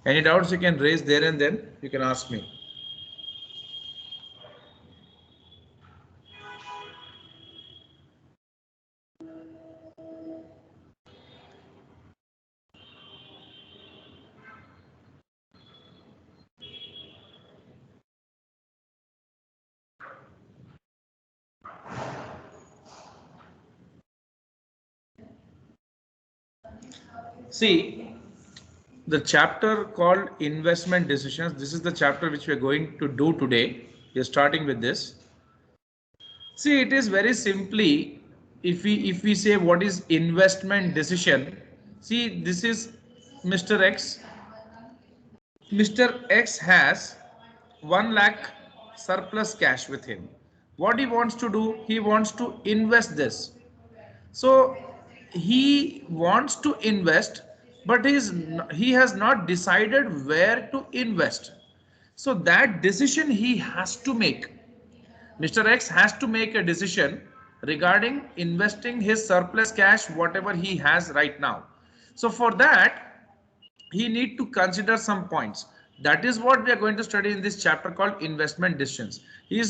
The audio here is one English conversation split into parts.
Any doubts you can raise there and then you can ask me. See, the chapter called investment decisions. This is the chapter which we are going to do today. We are starting with this. See, it is very simply, if we say what is investment decision. See, this is Mr. X. Mr. X has 1 lakh surplus cash with him. What he wants to do, he wants to invest this. So he wants to invest, but he has not decided where to invest. So that decision he has to make. Mr. X has to make a decision regarding investing his surplus cash, whatever he has right now. So for that, he need to consider some points. That is what we are going to study in this chapter called investment decisions. I'm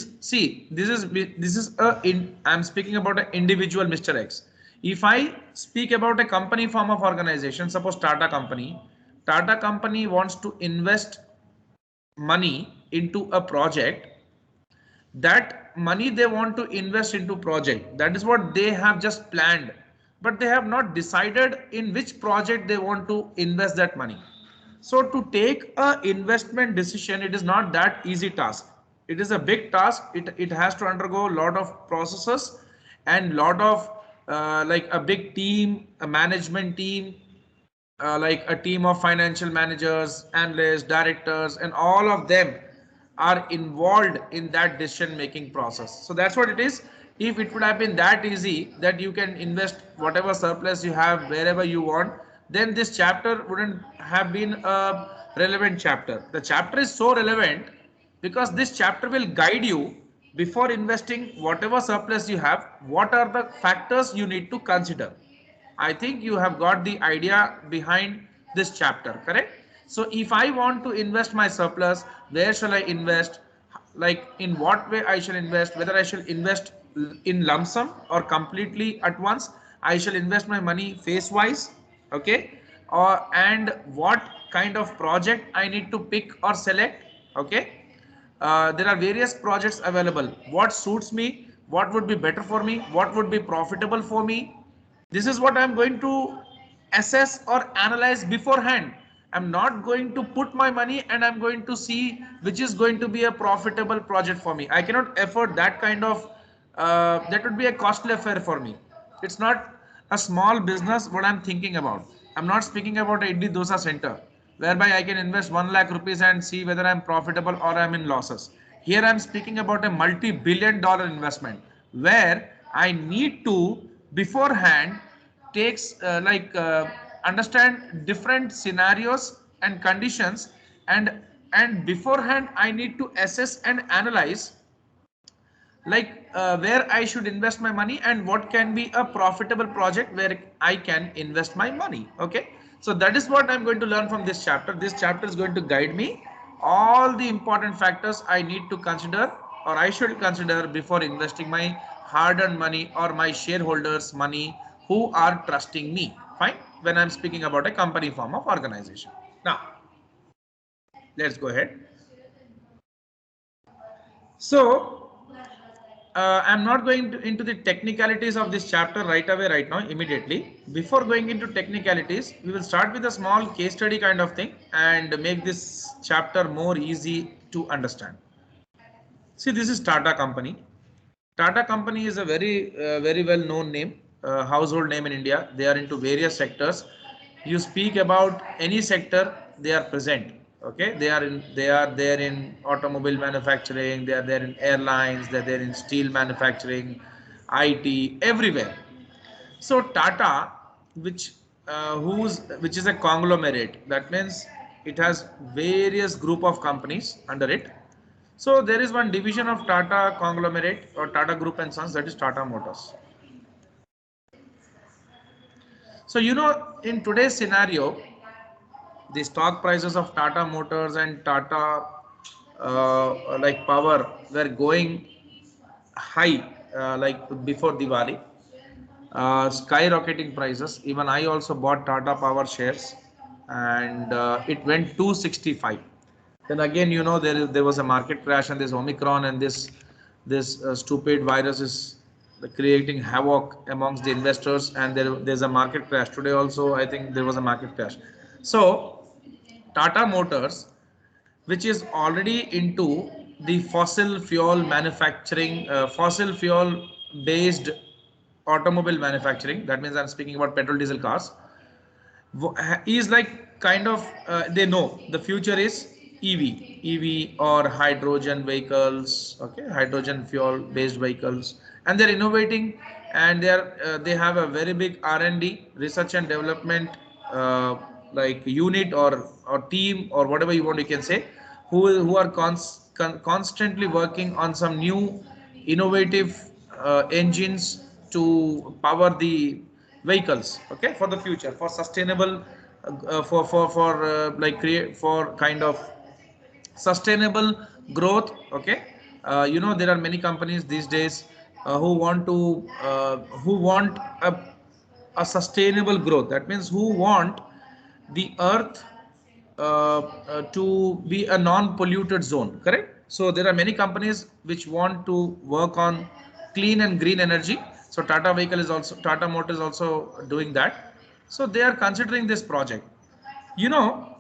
speaking about an individual, Mr. X. If I speak about a company form of organization, suppose Tata company wants to invest money into a project. That money they want to invest into project, that is what they have just planned, but they have not decided in which project they want to invest that money. So to take a investment decision, it is not that easy task. It is a big task. It has to undergo a lot of processes and lot of like a big team, a management team, like a team of financial managers, analysts, directors, and all of them are involved in that decision making process. So that's what it is. If it would have been that easy that you can invest whatever surplus you have wherever you want, then this chapter wouldn't have been a relevant chapter. The chapter is so relevant because this chapter will guide you before investing whatever surplus you have. What are the factors you need to consider? I think you have got the idea behind this chapter, correct? So if I want to invest my surplus, where shall I invest? Like in what way I shall invest? Whether I shall invest in lump sum or completely at once? I shall invest my money phase wise, okay? Or and what kind of project I need to pick or select, okay? There are various projects available. What suits me? What would be better for me? What would be profitable for me? This is what I'm going to assess or analyze beforehand. I'm not going to put my money and I'm going to see which is going to be a profitable project for me. I cannot afford that kind of, that would be a costly affair for me. It's not a small business what I'm thinking about. I'm not speaking about a Idli Dosa center whereby I can invest 1 lakh rupees and see whether I'm profitable or I'm in losses. Here I'm speaking about a multi-billion-dollar investment where I need to beforehand takes understand different scenarios and conditions, and beforehand I need to assess and analyze like where I should invest my money and what can be a profitable project where I can invest my money. Okay, so that is what I'm going to learn from this chapter. This chapter is going to guide me all the important factors I need to consider or I should consider before investing my hard-earned money or my shareholders money who are trusting me. Fine, when I'm speaking about a company form of organization. Now let's go ahead. So I'm not going into the technicalities of this chapter right away, right now, immediately. Before going into technicalities, we will start with a small case study kind of thing and make this chapter more easy to understand. See, this is Tata Company. Tata Company is a very well known name, household name in India. They are into various sectors. You speak about any sector, they are present. Okay, they are there in automobile manufacturing. They are there in airlines. They are there in steel manufacturing, IT, everywhere. So Tata, which is a conglomerate, that means it has various group of companies under it. So there is one division of Tata conglomerate or Tata Group and Sons, that is Tata Motors. So in today's scenario, the stock prices of Tata Motors and Tata like Power were going high like before Diwali, skyrocketing prices. Even I also bought Tata Power shares, and it went 265. Then again, you know, there was a market crash, and this Omicron and this stupid virus is creating havoc amongst the investors, and there's a market crash today. Also, I think there was a market crash. So Tata Motors, which is already into the fossil fuel manufacturing, fossil fuel based automobile manufacturing. That means I'm speaking about petrol diesel cars. Is like kind of they know the future is EV or hydrogen vehicles, okay, hydrogen fuel based vehicles, and they're innovating, and they have a very big R&D, research and development like unit or team or whatever you want, you can say, who are constantly working on some new innovative engines to power the vehicles, okay, for the future, for sustainable like create for kind of sustainable growth, okay. You know, there are many companies these days who want a sustainable growth. That means who want the earth to be a non-polluted zone, correct? So there are many companies which want to work on clean and green energy. So Tata Motors is also doing that. So they are considering this project. You know,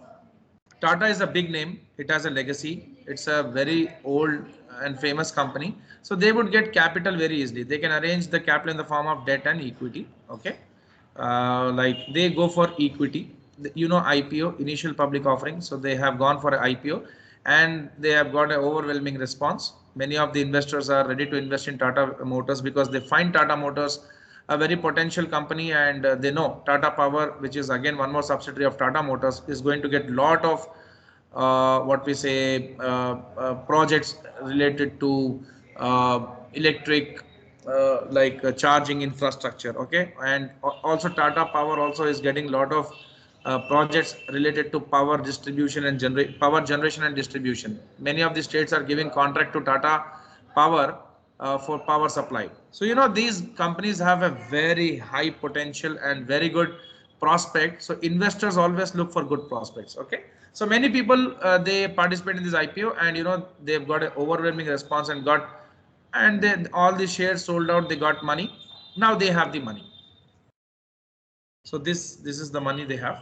Tata is a big name. It has a legacy. It's a very old and famous company. So they would get capital very easily. They can arrange the capital in the form of debt and equity. Okay. Like they go for equity. You know, IPO, initial public offering. So they have gone for an IPO, and they have got an overwhelming response. Many of the investors are ready to invest in Tata Motors because they find Tata Motors a very potential company, and they know Tata Power, which is again one more subsidiary of Tata Motors, is going to get lot of what we say projects related to electric charging infrastructure, okay. And also Tata Power also is getting lot of projects related to power distribution and power generation and distribution. Many of the states are giving contract to Tata Power for power supply. So you know, these companies have a very high potential and very good prospect. So investors always look for good prospects, okay. So many people they participate in this IPO, and you know, they've got an overwhelming response and then all the shares sold out, they got money. Now they have the money. So this is the money they have.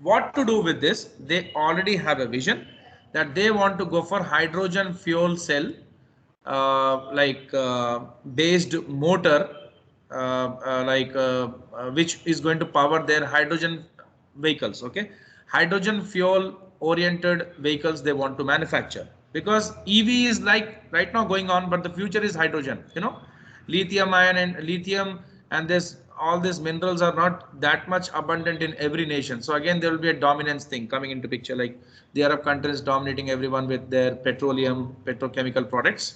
What to do with this? They already have a vision that they want to go for hydrogen fuel cell based motor, which is going to power their hydrogen vehicles, okay. Hydrogen fuel oriented vehicles they want to manufacture, because EV is like right now going on, but the future is hydrogen, you know. Lithium and this all these minerals are not that much abundant in every nation. So again, there will be a dominance thing coming into picture, like the Arab countries dominating everyone with their petrochemical products.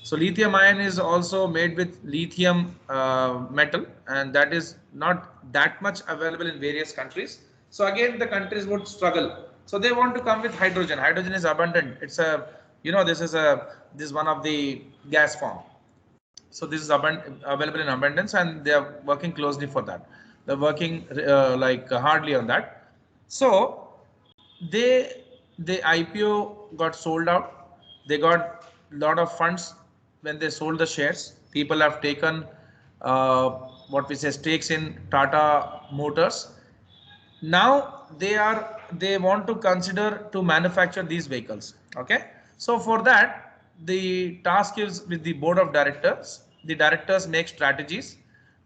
So lithium ion is also made with lithium metal, and that is not that much available in various countries. So again, the countries would struggle. So they want to come with hydrogen. Hydrogen is abundant. It's a, you know, this is one of the gas form. So this is available in abundance, and they are working closely for that. They're working hardly on that. So the IPO got sold out. They got a lot of funds when they sold the shares. People have taken what we say stakes in Tata Motors. Now they want to consider to manufacture these vehicles, okay. So for that, the task is with the board of directors. The directors make strategies.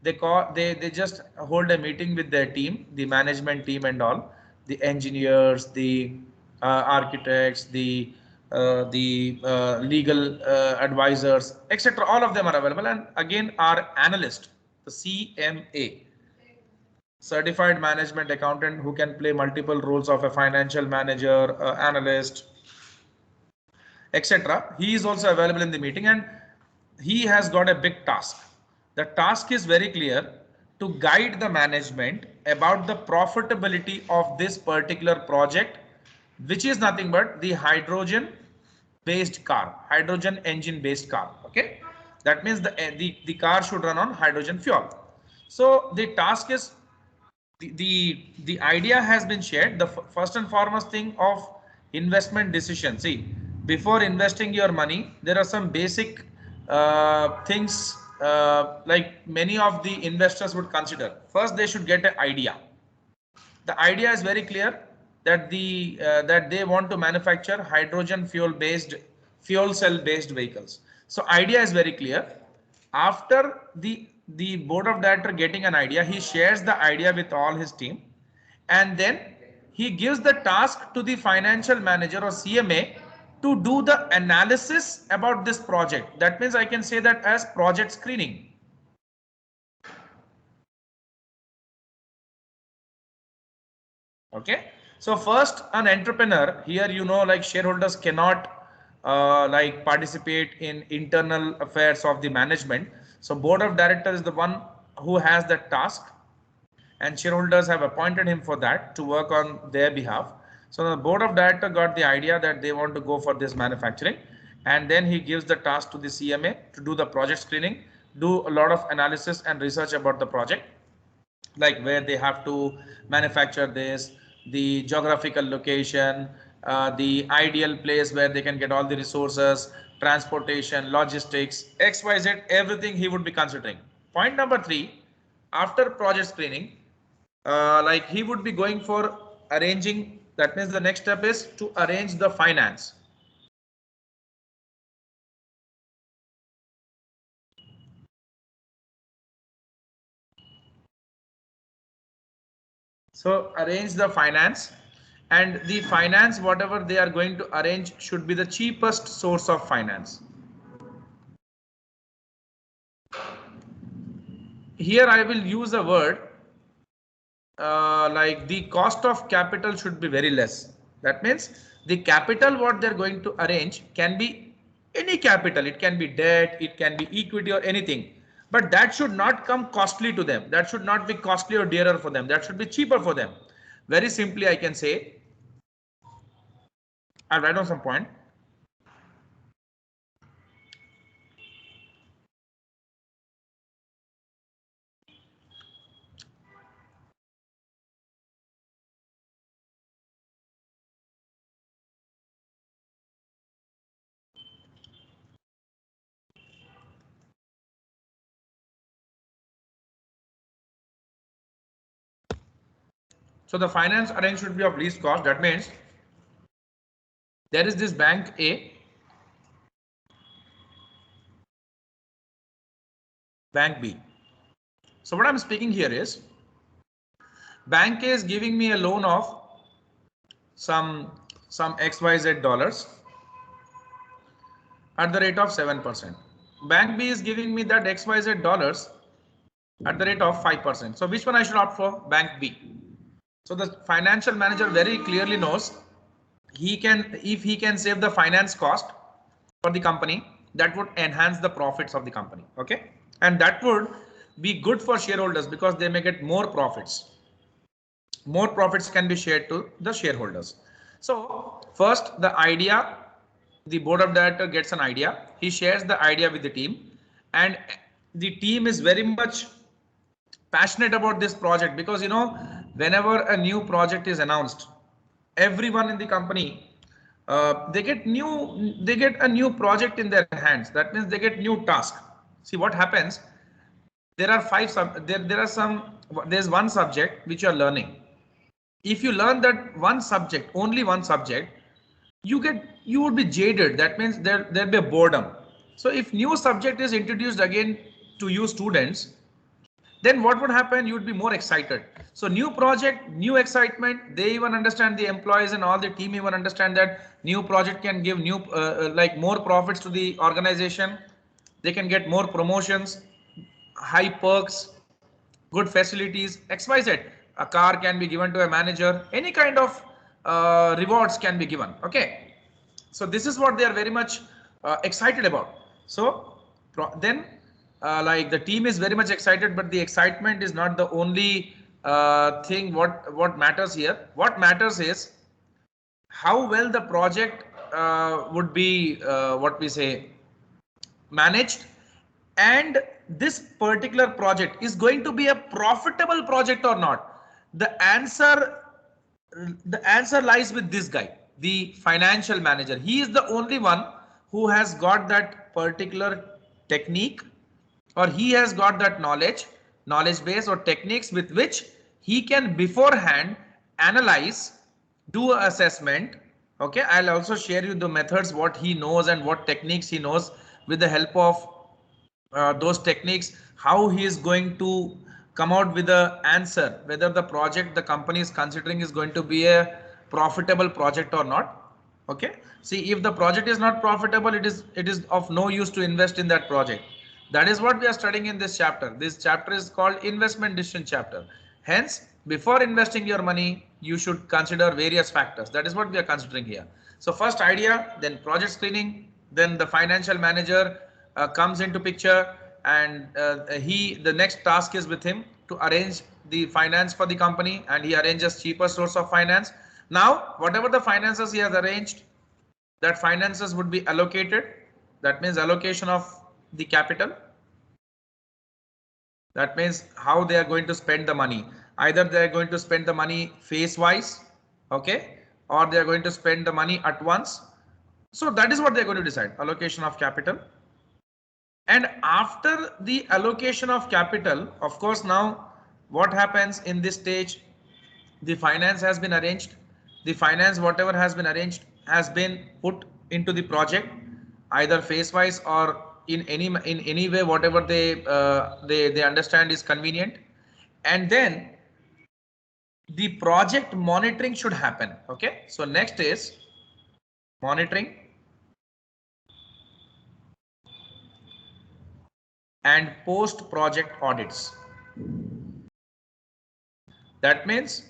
They just hold a meeting with their team, the management team and all, the engineers, the architects, the legal advisors, etc. All of them are available, and again our analyst, the CMA, certified management accountant, who can play multiple roles of a financial manager, analyst, etc. He is also available in the meeting, and he has got a big task. The task is very clear, to guide the management about the profitability of this particular project, which is nothing but the hydrogen based car, hydrogen engine based car. Okay, that means the car should run on hydrogen fuel. So the task is, the idea has been shared. The first and foremost thing of investment decision, see, before investing your money, there are some basic things like many of the investors would consider. First, they should get an idea. The idea is very clear that that they want to manufacture hydrogen fuel cell based vehicles. So idea is very clear. After the board of director getting an idea, he shares the idea with all his team, and then he gives the task to the financial manager or CMA to do the analysis about this project. That means I can say that as project screening. Okay, so first, an entrepreneur here, like shareholders cannot like participate in internal affairs of the management. So board of directors is the one who has that task, and shareholders have appointed him for that to work on their behalf. So the board of director got the idea that they want to go for this manufacturing, and then he gives the task to the CMA to do the project screening, do a lot of analysis and research about the project, like where they have to manufacture this, the geographical location, the ideal place where they can get all the resources, transportation, logistics, XYZ, everything he would be considering. Point number 3, after project screening, like he would be going for arranging. That means the next step is to arrange the finance. So arrange the finance, and the finance, whatever they are going to arrange, should be the cheapest source of finance. Here I will use a word like the cost of capital should be very less. That means the capital what they're going to arrange can be any capital. It can be debt, it can be equity or anything. But that should not come costly to them. That should not be costly or dearer for them. That should be cheaper for them. Very simply, I can say, I'll write down some point. So the finance arranged should be of least cost. That means there is this bank A, bank B. So what I'm speaking here is, bank A is giving me a loan of some XYZ dollars at the rate of 7%. Bank B is giving me that XYZ dollars at the rate of 5%. So which one I should opt for? Bank B. So the financial manager very clearly knows if he can save the finance cost for the company, that would enhance the profits of the company. Okay, and that would be good for shareholders because they may get more profits. More profits can be shared to the shareholders. So first, the idea, the board of director gets an idea, he shares the idea with the team, and the team is very much passionate about this project because whenever a new project is announced, everyone in the company they get a new project in their hands. That means they get new task. See what happens, there are there's one subject which you are learning. If you learn that one subject, only one subject, you would be jaded. That means there'll be a boredom. So if new subject is introduced again to you students, then what would happen? You would be more excited. So new project, new excitement. They even understand, the employees and all the team even understand that new project can give like more profits to the organization. They can get more promotions, high perks, good facilities, XYZ. A car can be given to a manager. Any kind of rewards can be given. Okay. So this is what they are very much excited about. So then like the team is very much excited, but the excitement is not the only thing. What matters here? What matters is how well the project would be what we say managed, and this particular project is going to be a profitable project or not. The answer lies with this guy, the financial manager. He is the only one who has got that particular technique, or he has got that knowledge base or techniques with which he can beforehand analyze, do a assessment. Okay, I'll also share you the methods, what he knows and what techniques he knows. With the help of those techniques, how he is going to come out with the answer whether the project the company is considering is going to be a profitable project or not. Okay, see, if the project is not profitable, it is of no use to invest in that project. That is what we are studying in this chapter. This chapter is called investment decision chapter. Hence, before investing your money, you should consider various factors. That is what we are considering here. So first idea, then project screening, then the financial manager comes into picture, and the next task is with him to arrange the finance for the company, and he arranges cheaper source of finance. Now, whatever the finances he has arranged, that finances would be allocated. That means allocation of the capital. That means how they are going to spend the money. Either they are going to spend the money phase wise, okay, or they are going to spend the money at once. So that is what they are going to decide, allocation of capital. And after the allocation of capital, of course, now what happens in this stage, the finance has been arranged. The finance, whatever has been arranged, has been put into the project, either phase wise or in any way, whatever they understand is convenient. And then the project monitoring should happen. Okay, so next is monitoring and post project audits. That means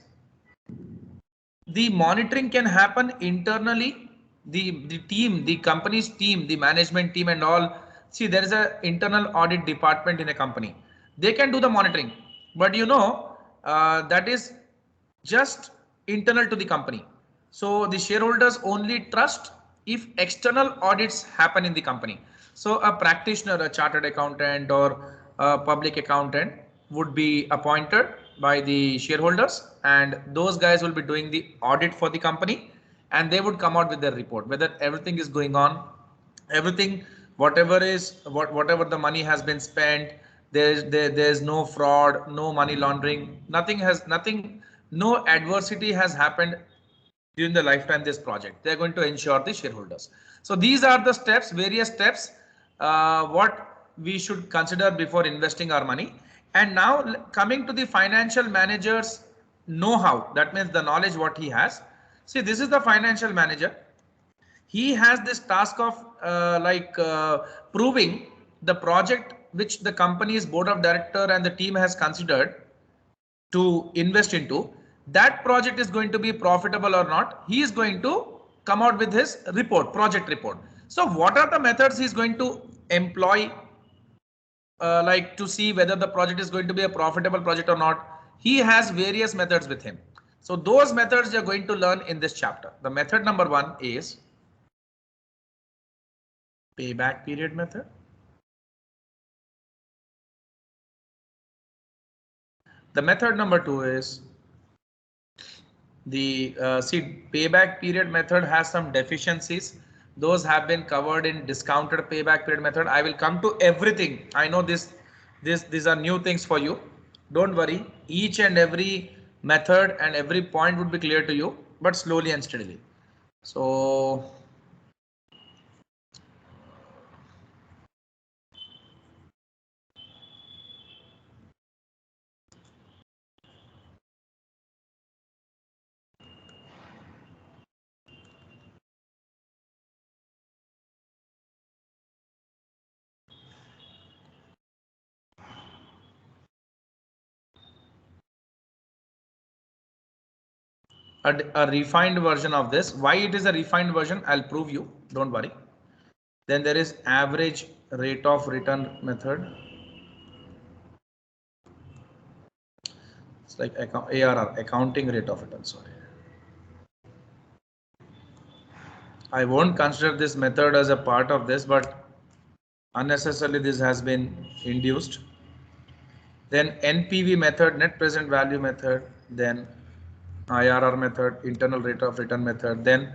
the monitoring can happen internally. The team, the company's team, the management team and all. See, there is an internal audit department in a company. They can do the monitoring, but that is just internal to the company. So the shareholders only trust if external audits happen in the company. So a practitioner, a chartered accountant or a public accountant would be appointed by the shareholders, and those guys will be doing the audit for the company, and they would come out with their report whether everything is going on, everything, whatever the money has been spent, there's no fraud, no money laundering, nothing, no adversity has happened during the lifetime this project. They're going to ensure the shareholders. So these are the steps, various steps, what we should consider before investing our money. And now coming to the financial manager's know-how, that means the knowledge what he has. See, this is the financial manager. He has this task of proving the project which the company's board of director and the team has considered to invest into, that project is going to be profitable or not. He is going to come out with his report, project report. So what are the methods he's going to employ to see whether the project is going to be a profitable project or not? He has various methods with him. So those methods you're going to learn in this chapter. The method number 1 is payback period method. The method number 2 is the payback period method has some deficiencies. Those have been covered in discounted payback period method. I will come to everything. I know these are new things for you. Don't worry. Each and every method and every point would be clear to you, but slowly and steadily. So a refined version of this. Why it is a refined version, I'll prove you. Don't worry. Then there is average rate of return method. It's like ARR, accounting rate of return. Sorry. I won't consider this method as a part of this, but unnecessarily this has been induced. Then NPV method, net present value method, then IRR method, internal rate of return method, then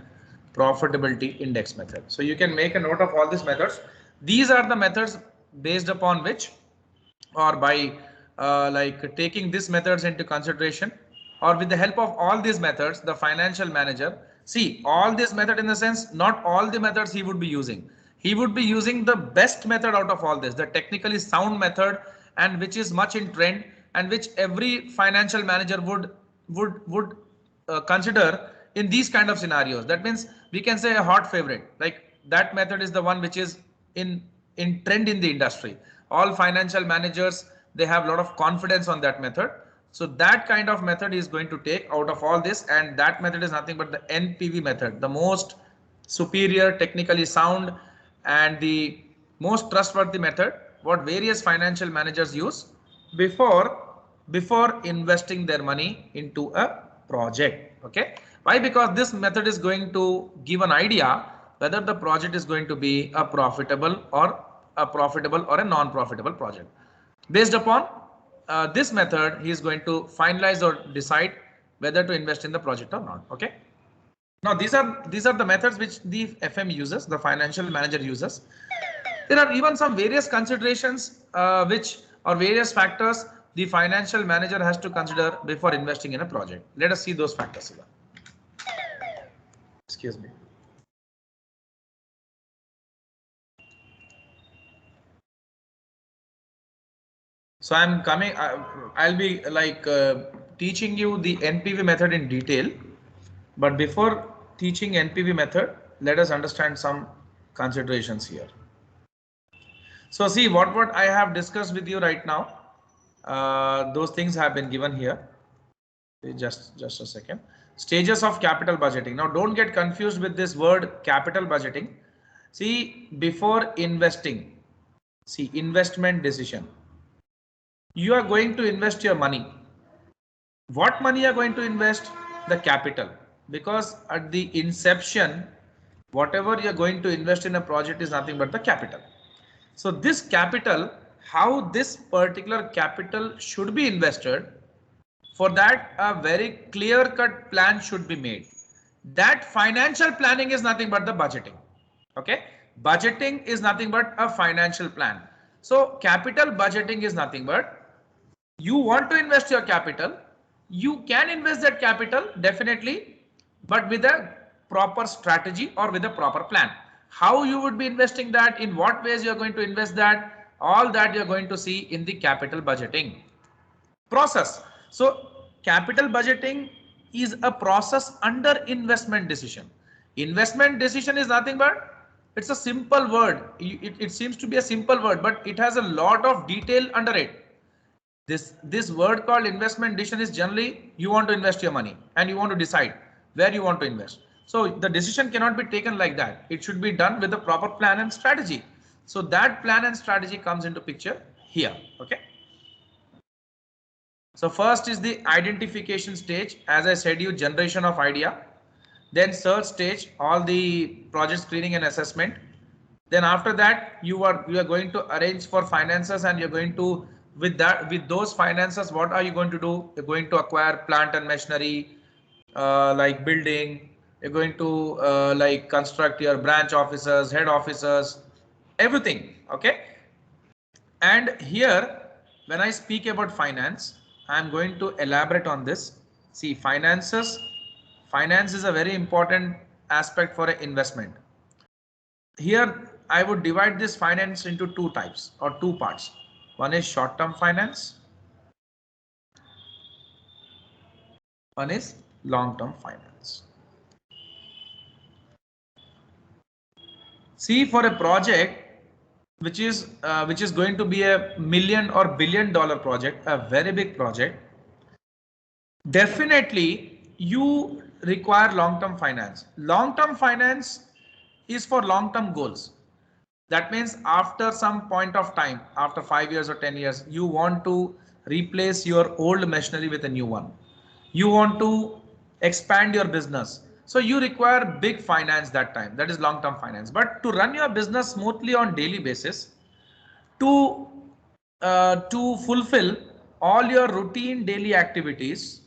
profitability index method. So you can make a note of all these methods. These are the methods based upon which, or by like taking these methods into consideration, or with the help of all these methods, the financial manager, see all these method in the sense, not all the methods he would be using. He would be using the best method out of all this, the technically sound method, and which is much in trend, and which every financial manager would consider in these kind of scenarios. That means we can say a hot favorite, like that method is the one which is in trend in the industry. All financial managers, they have a lot of confidence on that method. So that kind of method is going to take out of all this, and that method is nothing but the NPV method, the most superior, technically sound, and the most trustworthy method what various financial managers use before investing their money into a project. Okay, why? Because this method is going to give an idea whether the project is going to be a profitable or a non-profitable project. Based upon this method, he is going to finalize or decide whether to invest in the project or not. Okay. Now these are the methods which the FM uses, the financial manager uses. There are even some various considerations or various factors the financial manager has to consider before investing in a project. Let us see those factors here. Excuse me. So I'm coming, I'll be like teaching you the NPV method in detail. But before teaching NPV method, let us understand some considerations here. So see what I have discussed with you right now. Those things have been given here. Just a second. Stages of capital budgeting. Now don't get confused with this word capital budgeting. See, before investing, see, investment decision. You are going to invest your money. What money you are going to invest? The capital. Because at the inception, whatever you are going to invest in a project is nothing but the capital. So this capital, how this particular capital should be invested, for that a very clear-cut plan should be made. That financial planning is nothing but the budgeting. Okay, budgeting is nothing but a financial plan. So capital budgeting is nothing but, you want to invest your capital, you can invest that capital definitely, but with a proper strategy or with a proper plan. How you would be investing that, in what ways you are going to invest that, all that you are going to see in the capital budgeting process. So capital budgeting is a process under investment decision. Investment decision is nothing but, it's a simple word. It seems to be a simple word, but it has a lot of detail under it. This word called investment decision is generally, you want to invest your money and you want to decide where you want to invest. So the decision cannot be taken like that. It should be done with a proper plan and strategy. So that plan and strategy comes into picture here. Okay. So first is the identification stage. As I said, you generation of idea, then search stage, all the project screening and assessment. Then after that, you are going to arrange for finances, and you're going to, with those finances, what are you going to do? You're going to acquire plant and machinery, like building. You're going to like construct your branch offices, head offices, everything. Okay. And here, when I speak about finance, I'm going to elaborate on this. See, finance is a very important aspect for an investment. Here, I would divide this finance into two types or two parts. One is short-term finance. One is long-term finance. See, for a project which is going to be a $1,000,000 or $1 billion project, a very big project, definitely you require long-term finance. Long-term finance is for long-term goals. That means after some point of time, after 5 years or 10 years, you want to replace your old machinery with a new one. You want to expand your business. So you require big finance that time. That is long-term finance. But to run your business smoothly on daily basis, to fulfill all your routine daily activities,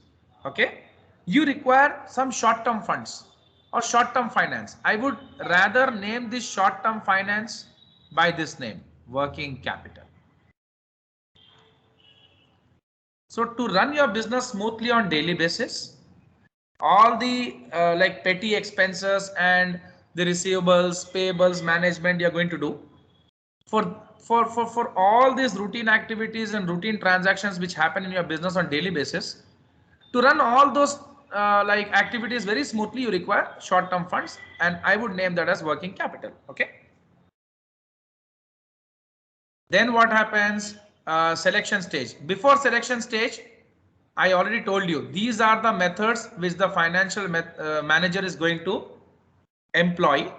okay, you require some short-term funds or short-term finance. I would rather name this short-term finance by this name, working capital. So to run your business smoothly on daily basis, all the like petty expenses and the receivables, payables management you're going to do for all these routine activities and routine transactions which happen in your business on daily basis. To run all those like activities very smoothly, you require short-term funds, and I would name that as working capital. Okay. Then what happens? Selection stage. Before selection stage, I already told you these are the methods which the financial manager is going to employ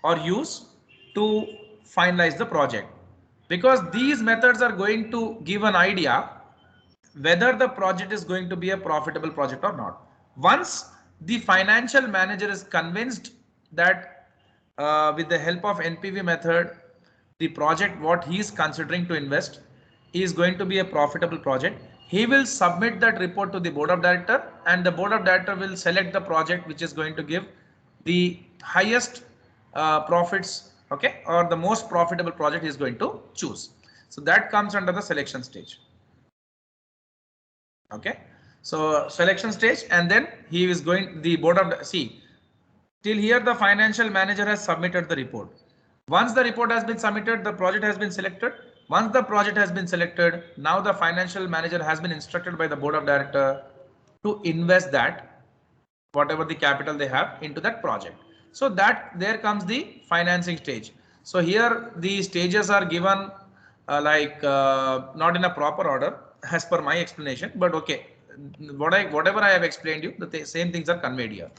or use to finalize the project, because these methods are going to give an idea whether the project is going to be a profitable project or not. Once the financial manager is convinced that with the help of NPV method, the project what he is considering to invest is going to be a profitable project, he will submit that report to the board of director, and the board of director will select the project which is going to give the highest profits, okay, or the most profitable project he is going to choose. So that comes under the selection stage. Okay, so selection stage, and then he is going, the board of, see, till here the financial manager has submitted the report. Once the report has been submitted, the project has been selected. Once the project has been selected, now the financial manager has been instructed by the board of director to invest that whatever the capital they have into that project. So that there comes the financing stage. So here the stages are given not in a proper order as per my explanation, but okay, whatever I have explained you, the same things are conveyed here.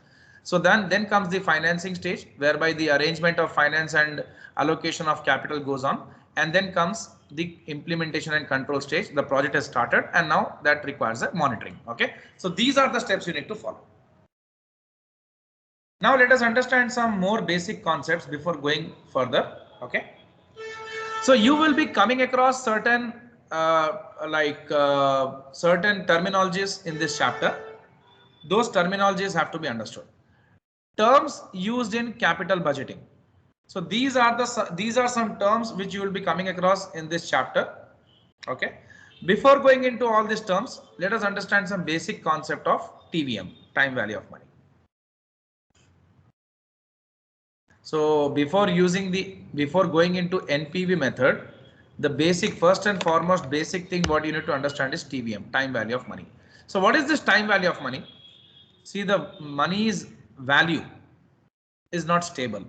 So then comes the financing stage, whereby the arrangement of finance and allocation of capital goes on, and then comes the implementation and control stage. The project has started, and now that requires a monitoring. Okay, so these are the steps you need to follow. Now let us understand some more basic concepts before going further. Okay, so you will be coming across certain certain terminologies in this chapter. Those terminologies have to be understood. Terms used in capital budgeting. So these are some terms which you will be coming across in this chapter. Okay, before going into all these terms, let us understand some basic concept of TVM, time value of money. So before going into NPV method, the first and foremost basic thing what you need to understand is TVM, time value of money. So what is this time value of money? See, the money's value is not stable.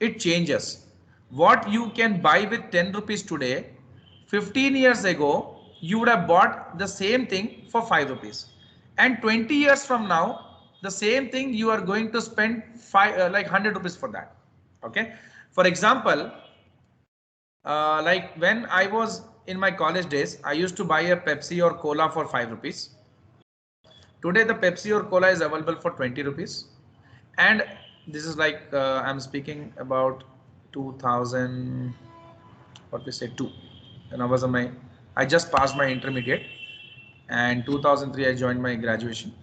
It changes. What you can buy with 10 rupees today, 15 years ago, you would have bought the same thing for 5 rupees. And 20 years from now, the same thing you are going to spend 100 rupees for that. Okay. For example, like when I was in my college days, I used to buy a Pepsi or Cola for 5 rupees. Today, the Pepsi or Cola is available for 20 rupees. And this is like, I'm speaking about 2000, what we say, 2. And I just passed my intermediate, and 2003 I joined my graduation.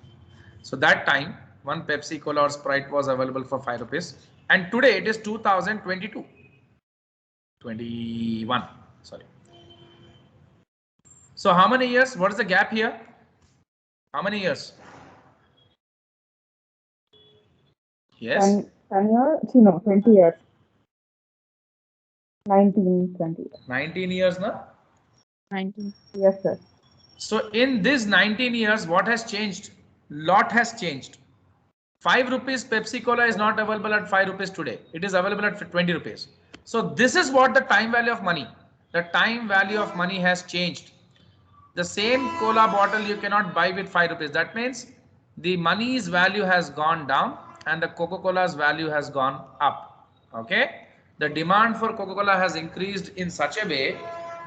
So that time one Pepsi, Cola or Sprite was available for 5 rupees, and today it is 2022, 21, sorry. So how many years? What is the gap here? How many years? Yes. 10 years? No, 20 years. 19, 20. 19 years, na? 19. Yes, sir. So in this 19 years, what has changed? Lot has changed. 5 rupees Pepsi Cola is not available at 5 rupees today. It is available at 20 rupees. So this is what the time value of money. The time value of money has changed. The same cola bottle you cannot buy with 5 rupees. That means the money's value has gone down and the Coca-Cola's value has gone up. Okay. The demand for Coca-Cola has increased in such a way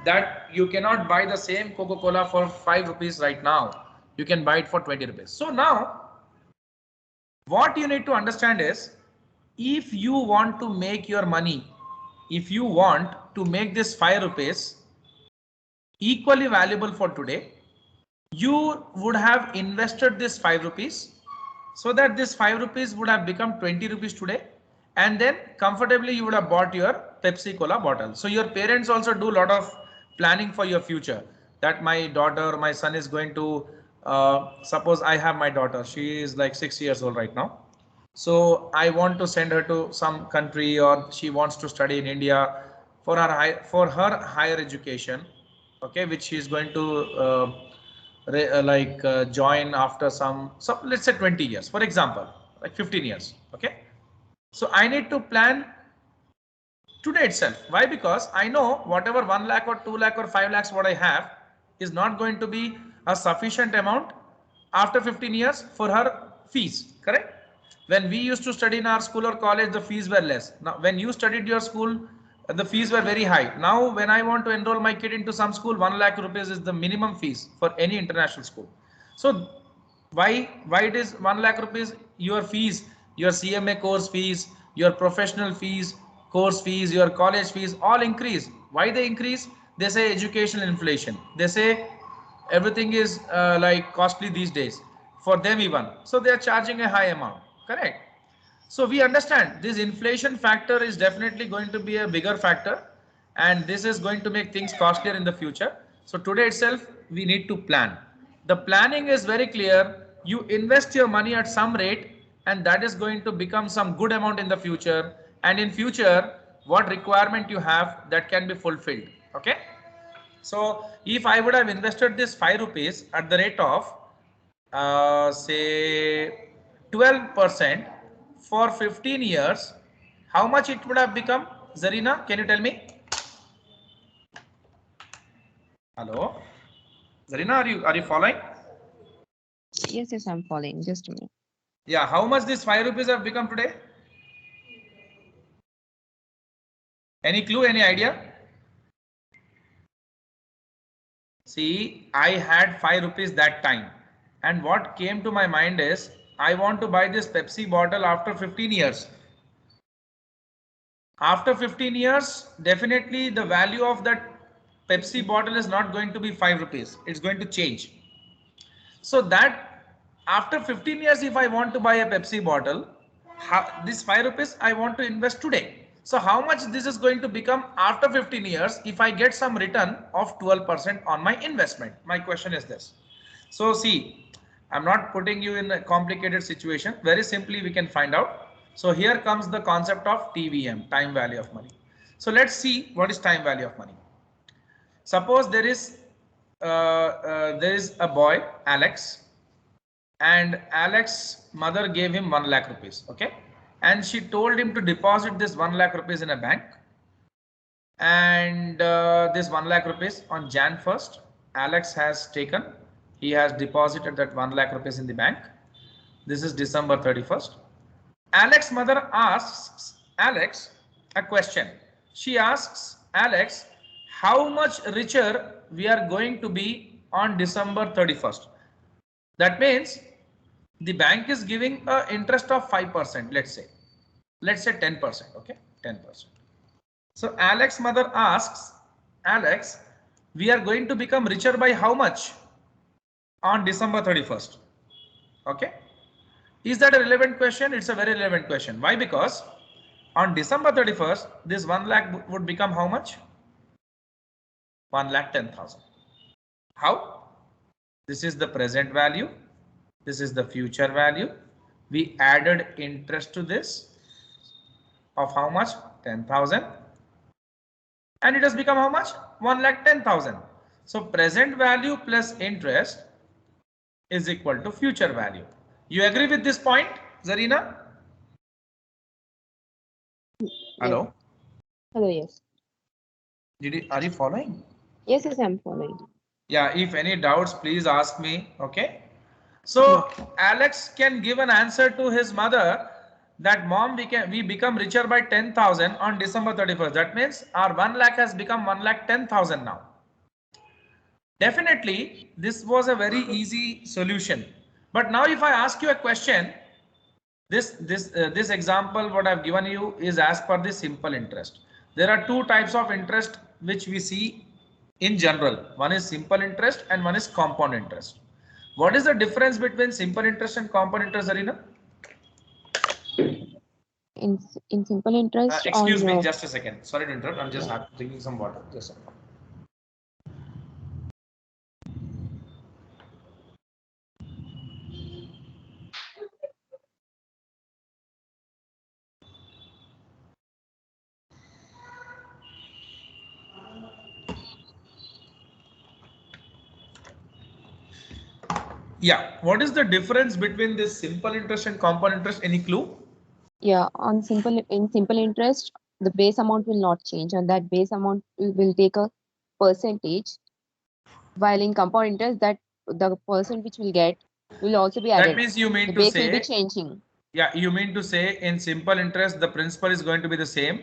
that you cannot buy the same Coca-Cola for 5 rupees right now. You can buy it for 20 rupees. So now what you need to understand is, if you want to make your money, if you want to make this 5 rupees equally valuable for today, you would have invested this 5 rupees so that this 5 rupees would have become 20 rupees today, and then comfortably you would have bought your Pepsi Cola bottle. So your parents also do a lot of planning for your future, that my daughter, my son is going to, suppose I have my daughter, she is like 6 years old right now. So I want to send her to some country, or she wants to study in India for her higher education, okay, which she is going to join after some, so let's say 20 years, for example, like 15 years. Okay. So I need to plan today itself. Why? Because I know whatever 1 lakh or 2 lakh or 5 lakhs what I have is not going to be a sufficient amount after 15 years for her fees. Correct? When we used to study in our school or college, the fees were less. Now, when you studied your school, the fees were very high. Now, when I want to enroll my kid into some school, 1 lakh rupees is the minimum fees for any international school. So why it is 1 lakh rupees? Your fees, your CMA course fees, your professional fees, course fees, your college fees all increase. Why they increase? They say educational inflation. They say everything is like costly these days for them even. So they are charging a high amount. Correct. So we understand this inflation factor is definitely going to be a bigger factor, and this is going to make things costlier in the future. So today itself we need to plan. The planning is very clear. You invest your money at some rate, and that is going to become some good amount in the future. And in future, what requirement you have, that can be fulfilled. Okay. So if I would have invested this 5 rupees at the rate of say 12% for 15 years, how much it would have become? Zarina, can you tell me? Hello, Zarina, are you following? Yes, I'm following. Just a minute. Yeah, how much this 5 rupees have become today? Any clue, any idea? See, I had 5 rupees that time, and what came to my mind is, I want to buy this Pepsi bottle after 15 years. After 15 years, definitely the value of that Pepsi bottle is not going to be 5 rupees. It's going to change. So that after 15 years, if I want to buy a Pepsi bottle, this 5 rupees I want to invest today. So how much this is going to become after 15 years if I get some return of 12% on my investment? My question is this. So see, I'm not putting you in a complicated situation. Very simply we can find out. So here comes the concept of TVM, time value of money. So let's see what is time value of money. Suppose there is a boy, Alex, and Alex's mother gave him 1 lakh rupees. Okay. And she told him to deposit this 1 lakh rupees in a bank. And this 1 lakh rupees on Jan 1st, Alex has taken, he has deposited that 1 lakh rupees in the bank. This is December 31st. Alex's mother asks Alex a question. She asks Alex, how much richer we are going to be on December 31st. That means the bank is giving an interest of 5%, let's say 10%. Okay, 10%. So Alex's mother asks Alex, we are going to become richer by how much on December 31st? Okay. Is that a relevant question? It's a very relevant question. Why? Because on December 31st, this 1 lakh would become how much? 1,10,000. How? This is the present value. This is the future value. We added interest to this of how much? 10,000. And it has become how much? 1,10,000. So present value plus interest is equal to future value. You agree with this point, Zarina? Hello? Hello, yes. Are you following? Yes, I'm following. Yeah, if any doubts, please ask me. Okay. So Alex can give an answer to his mother that mom, we become richer by 10,000 on December 31st. That means our 1 lakh has become 1,10,000 now. Definitely, this was a very easy solution. But now if I ask you a question, this example what I've given you is as per the simple interest. There are two types of interest which we see in general. One is simple interest and one is compound interest. What is the difference between simple interest and compound interest, Zarina? In simple interest Excuse me, on just a second. Sorry to interrupt. I'm just drinking some water. Just a second. Yeah. What is the difference between this simple interest and compound interest? Any clue? yeah, on simple interest, the base amount will not change, and that base amount will take a percentage. While in compound interest, that the percent which will get will also be That added. means you The mean to base will be say, changing. yeah, you mean to say in simple interest, the principal is going to be the same.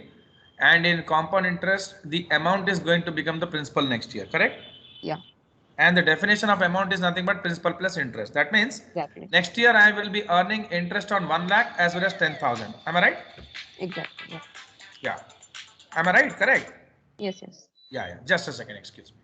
And in compound interest, the amount is going to become the principal next year, correct? Yeah, And the definition of amount is nothing but principal plus interest. That means exactly. next year I will be earning interest on 1 lakh as well as 10,000. Am I right? Exactly. Yeah. Yeah. Am I right? Correct. Yes, yes. Yeah, yeah. Just a second. Excuse me.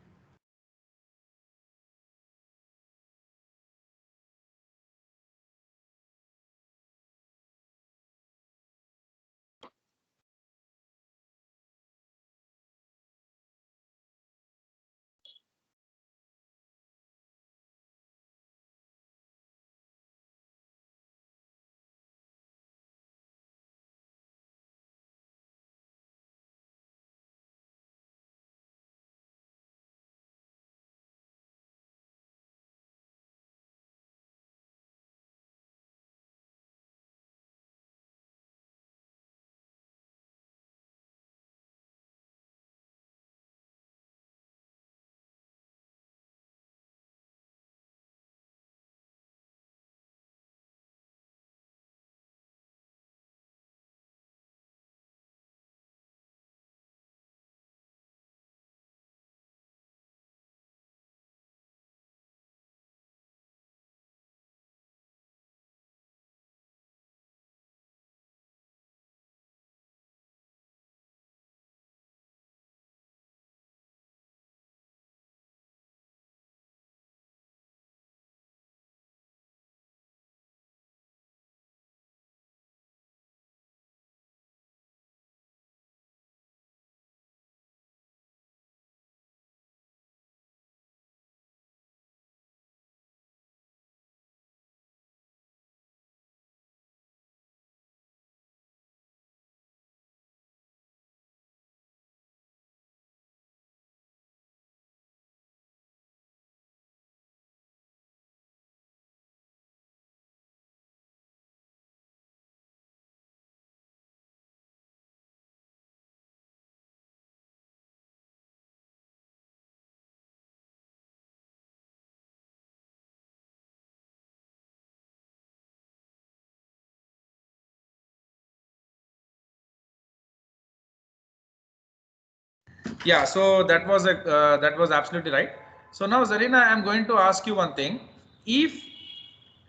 Yeah, so that was absolutely right. So now, Zarina, I'm going to ask you one thing. If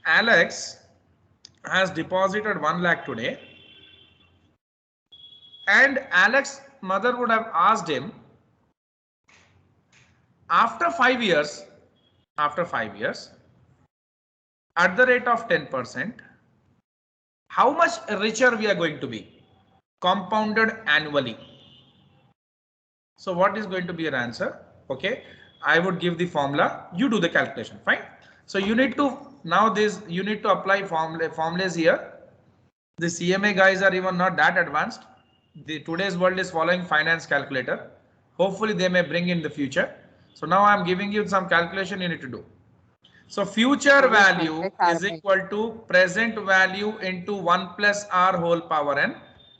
Alex has deposited 1 lakh today, and Alex's mother would have asked him after 5 years, after 5 years, at the rate of 10%, how much richer we are going to be, compounded annually. So what is going to be your answer? Okay, I would give the formula, you do the calculation. Fine. So you need to you need to apply formulas here. The CMA guys are even not that advanced. Today's world is following finance calculator. Hopefully they may bring in the future. So now I'm giving you some calculation you need to do. So future value is equal to present value into 1 plus r whole power n.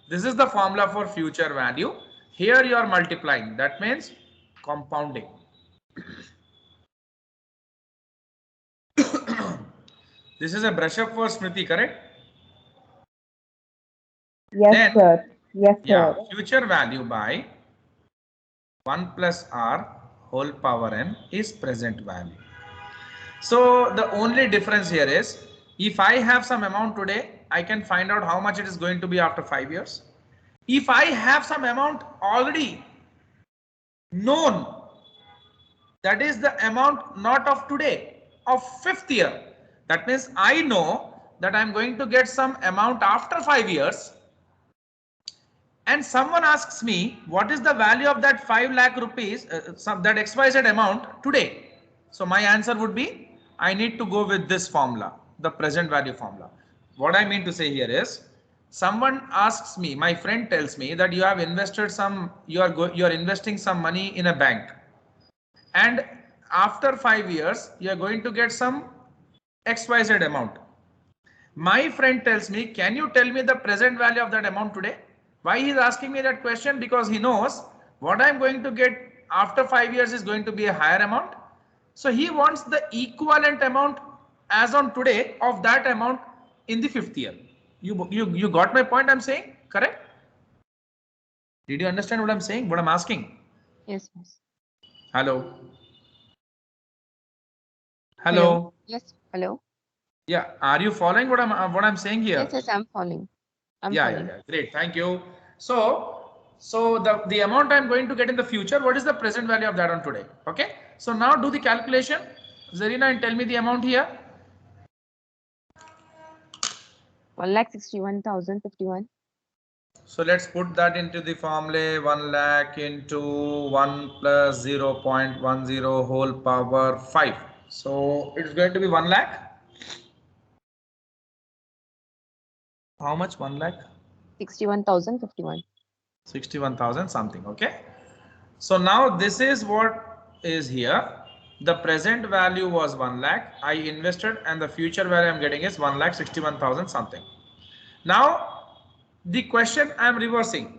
This is the formula for future value. Here you are multiplying. That means compounding. This is a brush up for Smriti, correct? Yes, Then, sir. Yes, yeah, sir. future value by 1 plus r whole power n is present value. So the only difference here is if I have some amount today, I can find out how much it is going to be after 5 years. If I have some amount already known, that is the amount not of today, of 5th year. That means I know that I'm going to get some amount after 5 years. And someone asks me, what is the value of that 5 lakh rupees, that XYZ amount today? So my answer would be, I need to go with this formula, the present value formula. What I mean to say here is, someone asks me, my friend tells me that you have invested some, you are investing some money in a bank. And after 5 years, you are going to get some XYZ amount. My friend tells me, can you tell me the present value of that amount today? Why he is asking me that question? Because he knows what I'm going to get after 5 years is going to be a higher amount. So he wants the equivalent amount as on today of that amount in the 5th year. You got my point I'm saying, correct? Did you understand what I'm saying, what I'm asking? Yes, yes. Hello. Hello. Hello. Yes, hello. Yeah, are you following what I'm saying here? Yes, yes, I'm following. Yeah, great, thank you. So the amount I'm going to get in the future, what is the present value of that on today? Okay, so now do the calculation, Zarina, and tell me the amount here. 1,61,051. So let's put that into the formula. 1 lakh into 1 plus 0.10 whole power 5. So it's going to be 1 lakh. How much? 1 lakh? 61,051. 61,000 something. Okay. So now this is what is here. The present value was 1 lakh. I invested and the future value I'm getting is 1,61,000 something. Now the question I'm reversing.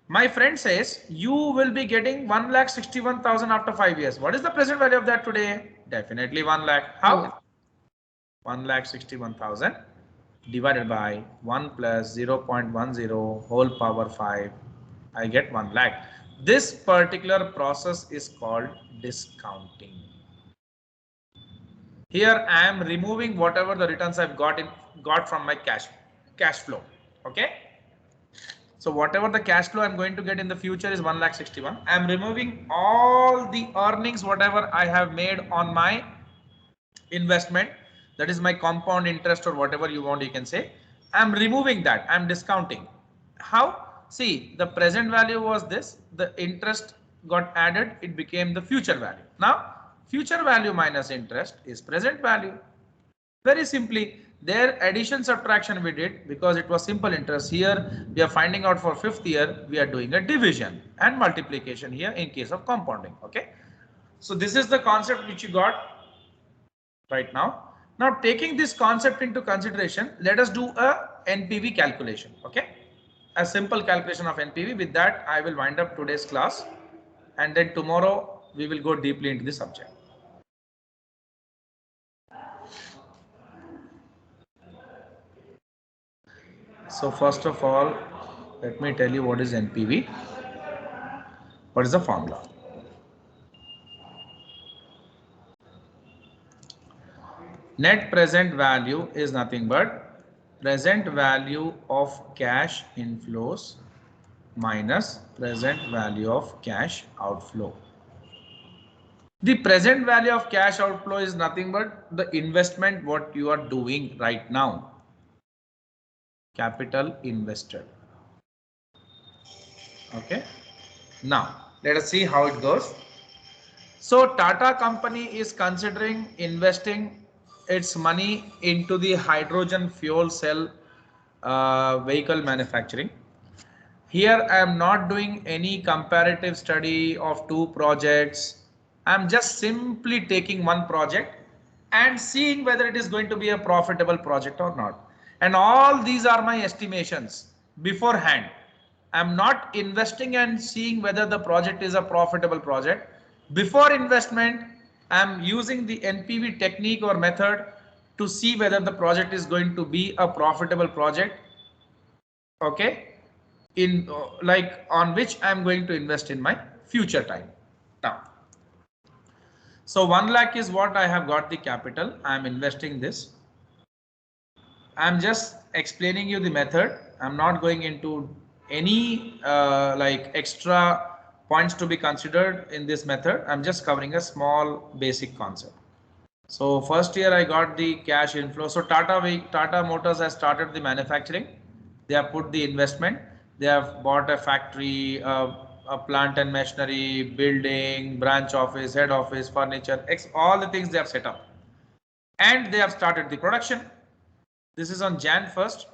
My friend says you will be getting 1,61,000 after 5 years. What is the present value of that today? Definitely 1 lakh. How? 1,61,000 divided by 1 plus 0.10 whole power 5. I get 1 lakh. This particular process is called discounting. Here I am removing whatever the returns I've got from my cash flow. Okay. So whatever the cash flow I'm going to get in the future is 1,61,000. I'm removing all the earnings, whatever I have made on my investment, that is my compound interest or whatever you want, you can say. I'm removing that. I'm discounting. How? See, the present value was this, the interest got added, it became the future value. Now future value minus interest is present value. Very simply, their addition subtraction we did because it was simple interest. Here we are finding out for 5th year, we are doing a division and multiplication here in case of compounding. Okay, so this is the concept which you got right now. Now taking this concept into consideration, let us do a NPV calculation. Okay, a simple calculation of NPV. With that I will wind up today's class, and then tomorrow we will go deeply into the subject. So first of all, let me tell you what is NPV. What is the formula? Net present value is nothing but present value of cash inflows minus present value of cash outflow. The present value of cash outflow is nothing but the investment what you are doing right now. Capital invested. Okay. Now let us see how it goes. So Tata company is considering investing its money into the hydrogen fuel cell vehicle manufacturing. Here I am not doing any comparative study of two projects. I am just simply taking one project and seeing whether it is going to be a profitable project or not. And all these are my estimations beforehand. I am not investing and seeing whether the project is a profitable project. Before investment, I am using the NPV technique or method to see whether the project is going to be a profitable project. Okay, in like on which I'm going to invest in my future time. Now So 1 lakh is what I have got the capital. I am investing this. I'm just explaining you the method. I'm not going into any like extra points to be considered in this method. I'm just covering a small basic concept. So first year I got the cash inflow. So Tata Motors has started the manufacturing. They have put the investment. They have bought a factory, a plant and machinery, building, branch office, head office, furniture, all the things they have set up. And they have started the production. This is on Jan 1st,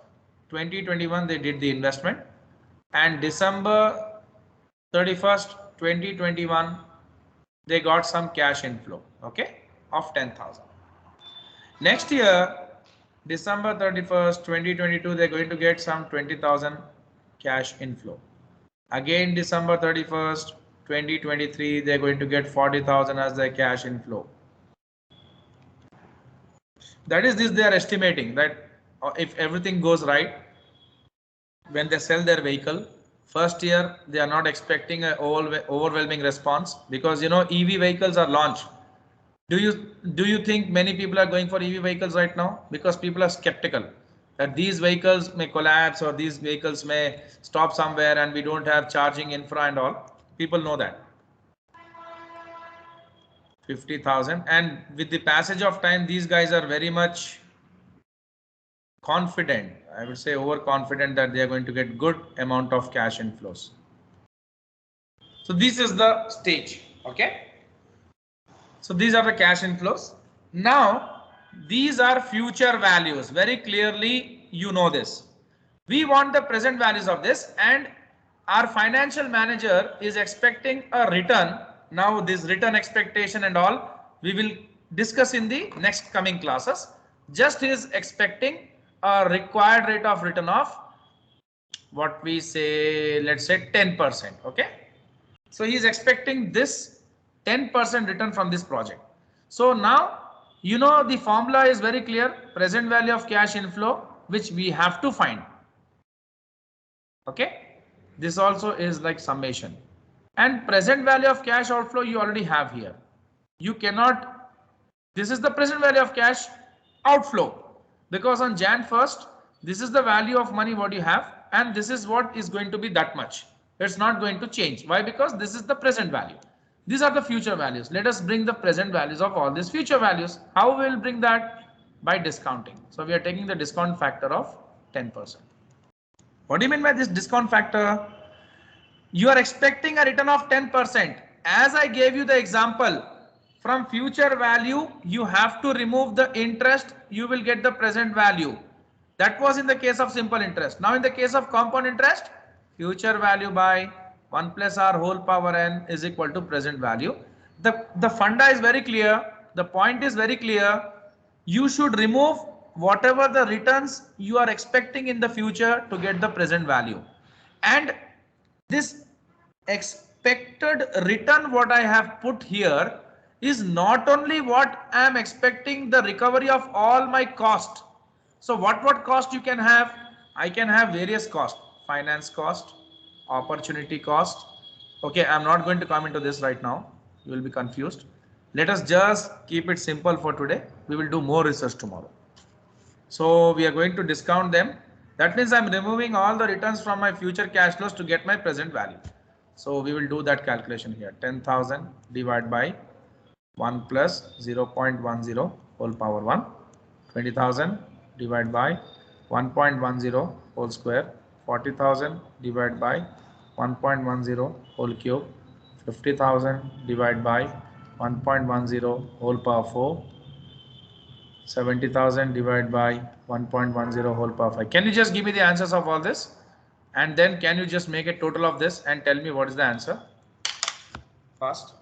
2021, they did the investment, and December 31st, 2021, they got some cash inflow, okay, of 10,000. Next year, December 31st, 2022, they're going to get some 20,000 cash inflow. Again, December 31st, 2023, they're going to get 40,000 as their cash inflow. That is this, they are estimating that if everything goes right, when they sell their vehicle, first year they are not expecting a overwhelming response, because you know EV vehicles are launched. Do you think many people are going for EV vehicles right now? Because people are skeptical that these vehicles may collapse or these vehicles may stop somewhere and we don't have charging infra and all. People know that. 50,000, and with the passage of time these guys are very much confident, I would say overconfident, that they are going to get good amount of cash inflows. So this is the stage, okay? So these are the cash inflows. Now these are future values. Very clearly you know this. We want the present values of this, and our financial manager is expecting a return. Now this return expectation and all we will discuss in the next coming classes. Just is expecting a required rate of return of what we say, let's say 10%, okay? So he is expecting this 10% return from this project. So now, you know, the formula is very clear. Present value of cash inflow, which we have to find. Okay. This also is like summation. And present value of cash outflow you already have here. You cannot, this is the present value of cash outflow, because on Jan 1st, this is the value of money what you have, and this is what is going to be that much. It's not going to change. Why? Because this is the present value. These are the future values. Let us bring the present values of all these future values. How we will bring that? By discounting. So we are taking the discount factor of 10%. What do you mean by this discount factor? You are expecting a return of 10%. As I gave you the example, from future value, you have to remove the interest, you will get the present value. That was in the case of simple interest. Now in the case of compound interest, future value by 1 plus r whole power n is equal to present value. The funda is very clear. The point is very clear. You should remove whatever the returns you are expecting in the future to get the present value. And this expected return what I have put here is not only what I am expecting the recovery of all my cost. So what cost you can have? I can have various costs: finance cost, opportunity cost. Okay, I'm not going to come into this right now. You will be confused. Let us just keep it simple for today. We will do more research tomorrow. So we are going to discount them. That means I'm removing all the returns from my future cash flows to get my present value. So we will do that calculation here. 10,000 divided by 1 plus 0.10 whole power 1. 20,000 divided by 1.10 whole square. 40,000 divided by 1.10 whole cube. 50,000 divided by 1.10 whole power 4. 70,000 divided by 1.10 whole power 5. Can you just give me the answers of all this? And then can you just make a total of this and tell me what is the answer? Fast.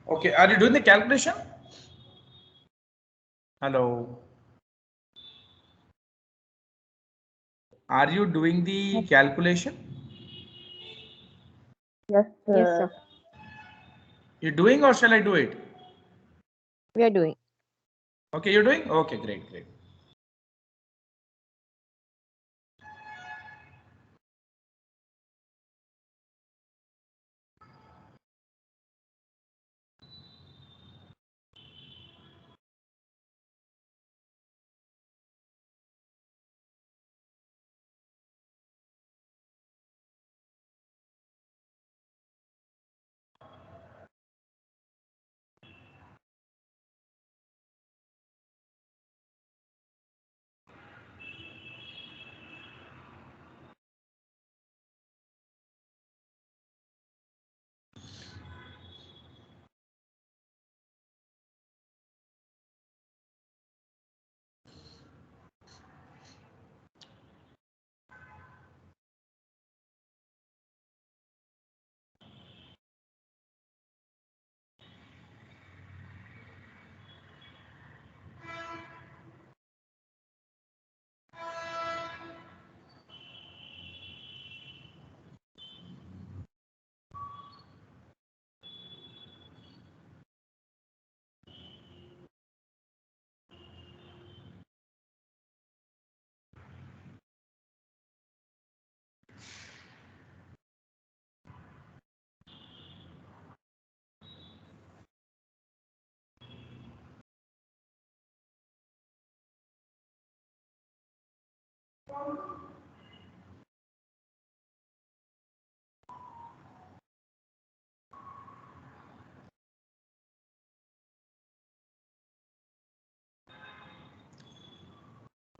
Okay, are you doing the calculation? Hello. Are you doing the calculation? Yes, sir. Yes, sir. You're doing or shall I do it? We are doing. Okay, you're doing? Okay, great, great.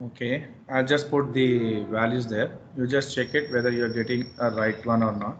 Okay, I'll just put the values there. You just check it whether you're getting a right one or not.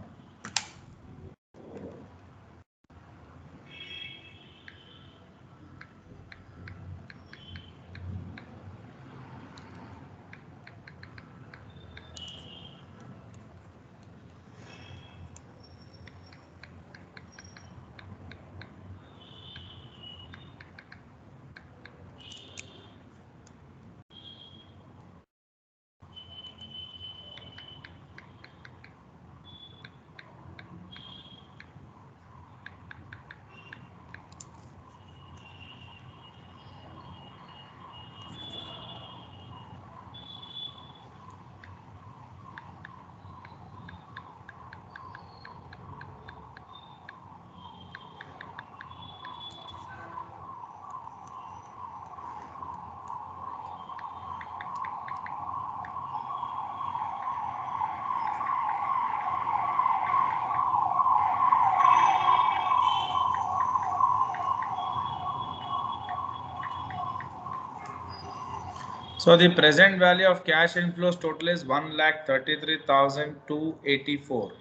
So the present value of cash inflows total is 1,33,284.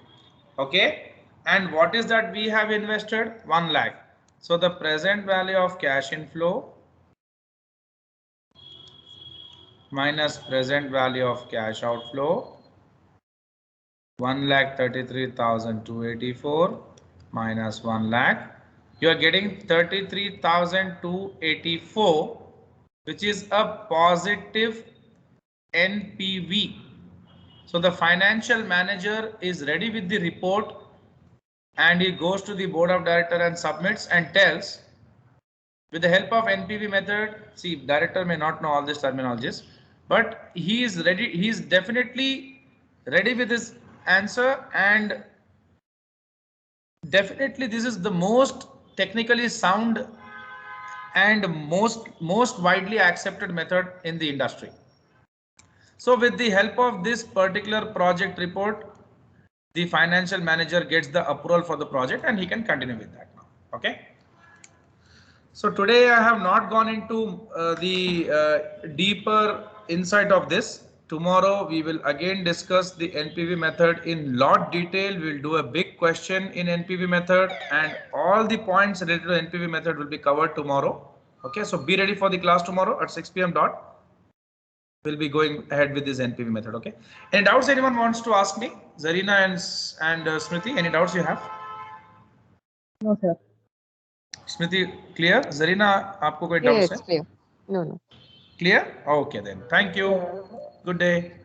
Okay. And what is that we have invested? 1 lakh. So the present value of cash inflow minus present value of cash outflow 1,33,284 minus 1 lakh. You are getting 33,284, which is a positive NPV. So the financial manager is ready with the report and he goes to the board of director and submits and tells, with the help of NPV method, see, director may not know all these terminologies, but he is ready, he is definitely ready with his answer, and definitely this is the most technically sound and most widely accepted method in the industry. So with the help of this particular project report, the financial manager gets the approval for the project and he can continue with that now. Okay. So today I have not gone into the deeper insight of this. Tomorrow we will again discuss the NPV method in lot detail. We'll do a big question in NPV method and all the points related to NPV method will be covered tomorrow. Okay, so be ready for the class tomorrow at 6 p.m. dot. We'll be going ahead with this NPV method. Okay. Any doubts anyone wants to ask me? Zarina and Smriti, any doubts you have? No, sir. Smriti, clear? Zarina, आपको कोई Clear, doubts है? it's clear. No, no. Clear? Okay then. Thank you. Good day.